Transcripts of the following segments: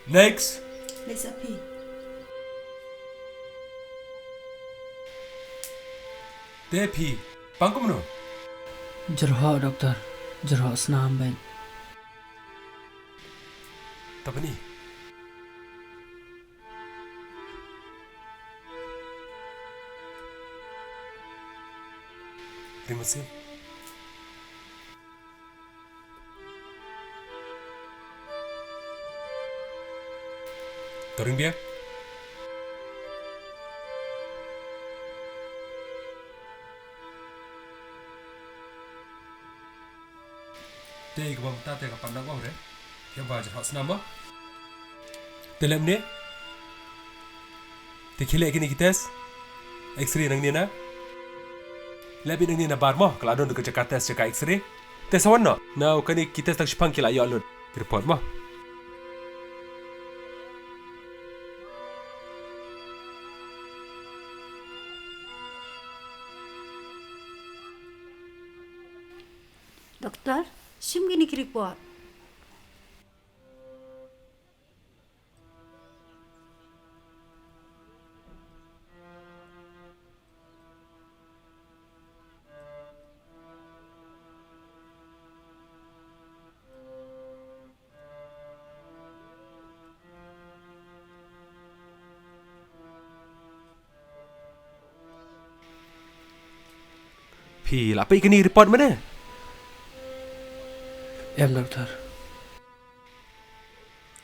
Next. Next api. Depi. Bangkum no. Jyrwa doktor. Jyrwa senam baik. Tapi ni. Terima kasih. Toring dia. Teh ke bawah teh ke pandang kau deh. Kau baca hak senama. Dalam ni. Tekilek kini kita. X-ray nang ni na. Lebih nang ni na bar mah. Kalau ada untuk Jakarta secara X-ray. Teh sawan nak. Now kini kita tak sepang kila ayat lud. Report mah. Doktor, sim gini report. Pi, apa kini report mana? Doktor.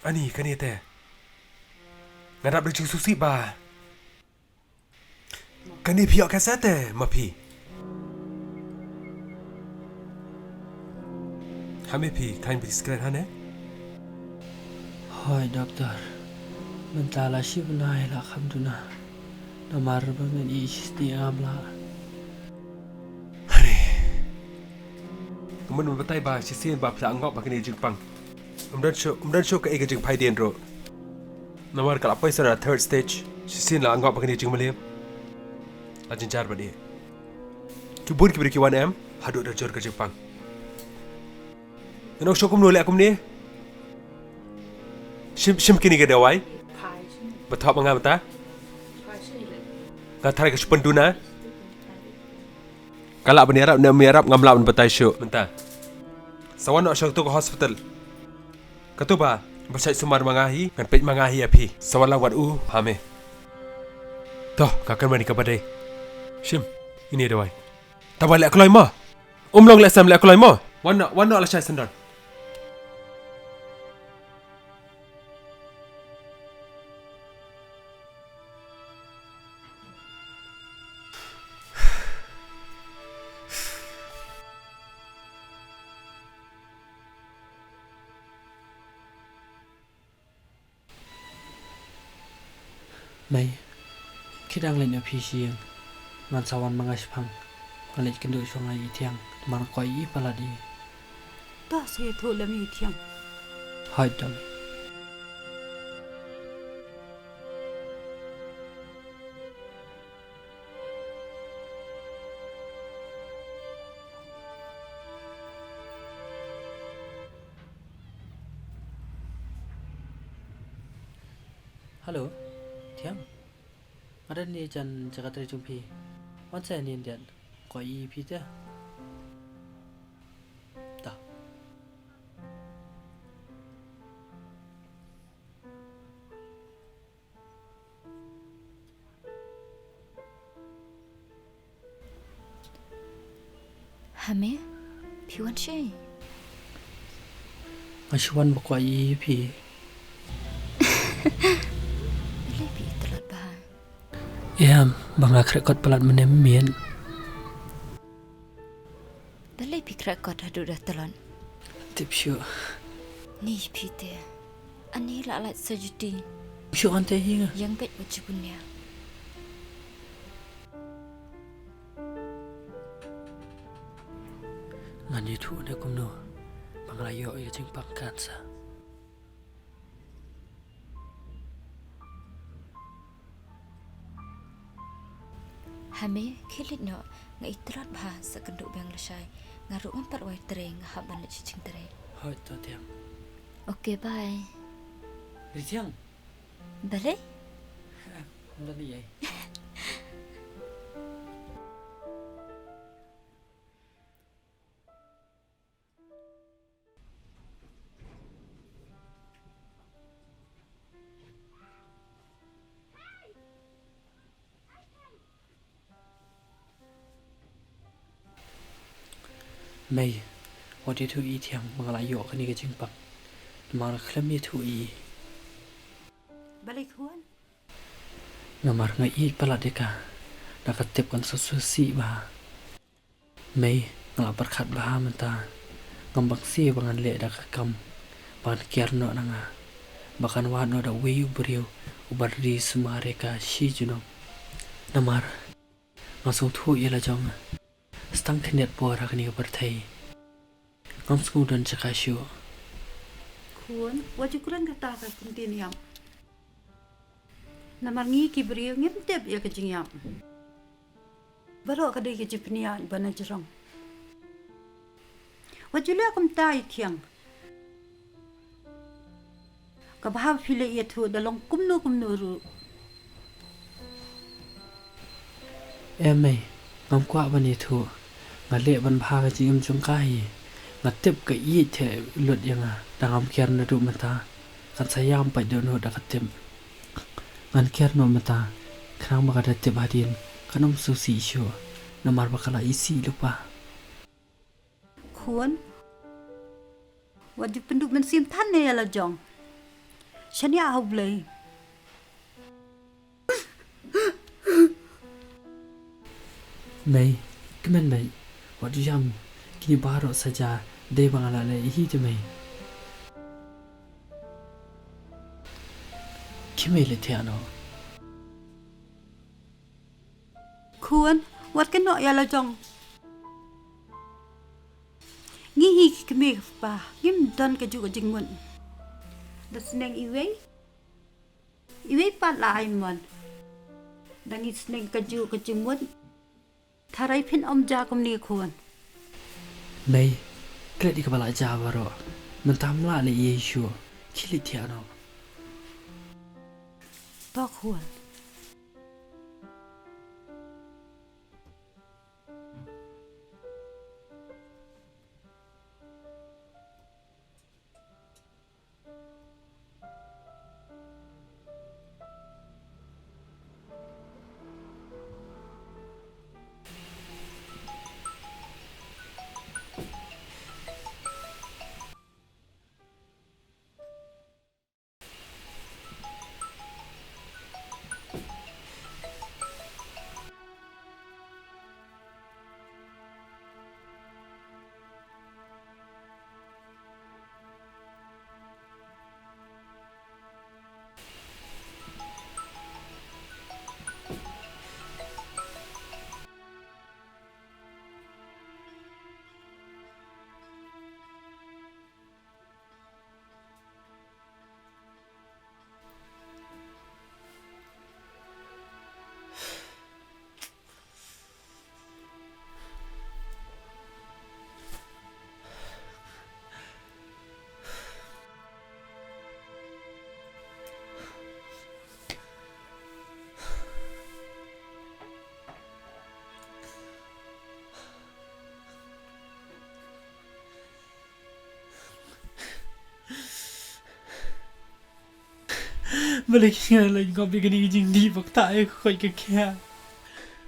Ani kani teh. Ngarap berjung susi ba. Kani piok kasate mapi. Hame pi kain biskret hane. Hai doktor. Mentala si benai lah kamduna. Namar bangen isti amla. Kemudian berbatai bah sisian bah pula anggap bah kini Jepang. Kemudian show ke ega Jepang dia ro. Namar kalau apa istilah third stage sisian lah anggap bah kini Jepang Malaysia. Lajin jar bah dia. Cubun kiberi kiwan em hadut darjor ke Jepang. Kenapa show kum nolak kum ni? Sim kini ke dawai? Betap mengapa ta? Ngatai ke sependuna? Kalau berniarap nak miarap ngamla berbatai show. Mentah. Sawan nak show tu ke hospital. Katu ba? Bersait sumar mangahi, kan pej mangahi api. Sawan lawat hame. Toh, kakak mani kabadai. Shim, ini ada wai. Tak balik aku lain mah. Nongglait sam lek aku lain mah. Wan nak lah cai sendal. Mai. Kita ngelain api siang. Ngan sawan mangaspang. Ngelain kenduk sungai tiang. Markoi paladi. Dah saya tu lami tiang. Hai dong. Halo. Tiang. Ada ni jan Jakarta jumpi. Wan saya ni dia. Koi pita. Dah. Hame? Piwan shay. Ashwan bakoi pi. Bang rekod pelat menemien. Balai pik rekod hadu dah telon. Tip syu. Ni pite. Ani la alat sajudi. Syu ante hinga. Yang bet wajibunya. Ngan itu dah kumno. Bang layo ya jeng pangkan sa. Hame kilit no ngai terat bah sekenduk bang lesai ngaruk empat wai tereng haban le cicing tereng. Hai tu tiang. Okay, bye. Ri thiang. Boleh? Dah ni ai. Mày, what did you eat yang mengalai yok ni ke jengpak? Marak lem ye tu i. Balik huan. Ngamar ngai i pala deka. Dah ketip kan sesusi bah. Mày, ngalap berkat bah mentah. Ngambak si bangan le dah kekam. Bangan kiar no nanga. Bahkan wano dah weyu beriu. Ubar di semua reka si junong. Namar, ngasung tu ia lah jong. Stang keniat buara kini ke bertai. Ngam sekudan cakasyu. Huan, wajib kurang kata ke kuntin yang. Namar ngi ki beriu ngintip ya kejing yang. Baru kadai ke jepnian bana jerang. Wajib le akum tai tiang. Kabaham file ia tu dalam kumnu ru. Mày, ngam qua ban ni tu. Ngalek ban pha ke jingam jongkai. Ngatip ke i the lut yang dangam kiar na du mata. Kan sayam pai do no dak tim. Ngan kiar no mata. Krang ba kada tip hadin. Kanom susi syo. Namar bakala isi lupa. Huan, wajib penduk mensim tan ne ya la jong. Shania hau blai. Mày, kemen mày. What jam kini baru saja dei bangala le hi te mày. Kimai le tiano. Huan, wat kan no ya la jong. Ngi hi ki me pa, yim dan ka ju ka jing mun. Da sneng iwei. Iwei pat lai mun. Dangi sneng ka ju ka jing mun. Tharai phin ja kum ni khuan. Mày, kret di kepala Jawa ro. Mentam la le Yesu. Kili tiano. To khuan. Balik nga lang kami ganiging di bak tayo ko'y kakya.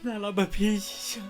Nalaba pisya.